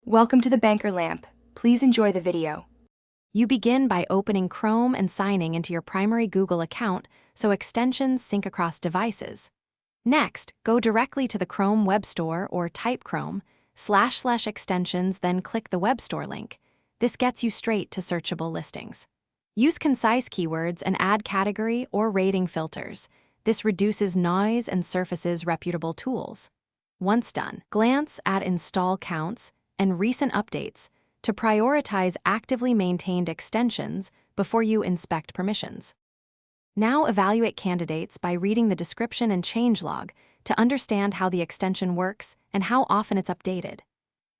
Welcome to the Banker Lamp. Please enjoy the video. You begin by opening Chrome and signing into your primary Google account so extensions sync across devices. Next, go directly to the Chrome Web Store or type Chrome//extensions, then click the Web Store link. This gets you straight to searchable listings. Use concise keywords and add category or rating filters. This reduces noise and surfaces reputable tools. Once done, glance at install counts and recent updates to prioritize actively maintained extensions before you inspect permissions. Now evaluate candidates by reading the description and changelog to understand how the extension works and how often it's updated.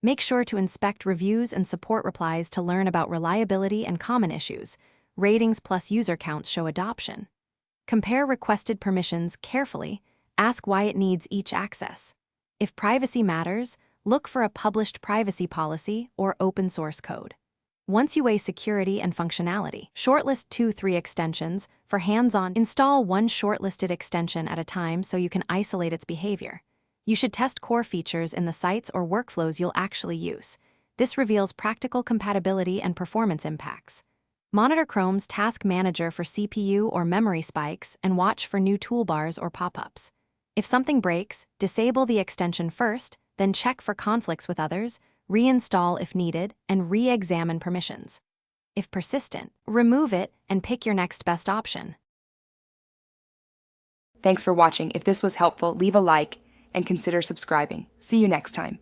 Make sure to inspect reviews and support replies to learn about reliability and common issues. Ratings plus user counts show adoption. Compare requested permissions carefully. Ask why it needs each access. If privacy matters, look for a published privacy policy or open source code. Once you weigh security and functionality, shortlist 2-3 extensions for hands-on. Install one shortlisted extension at a time so you can isolate its behavior. You should test core features in the sites or workflows you'll actually use. This reveals practical compatibility and performance impacts. Monitor Chrome's Task Manager for CPU or memory spikes and watch for new toolbars or pop-ups. If something breaks, disable the extension first, then check for conflicts with others, reinstall if needed, and re-examine permissions. If persistent, remove it and pick your next best option. Thanks for watching. If this was helpful, leave a like and consider subscribing. See you next time.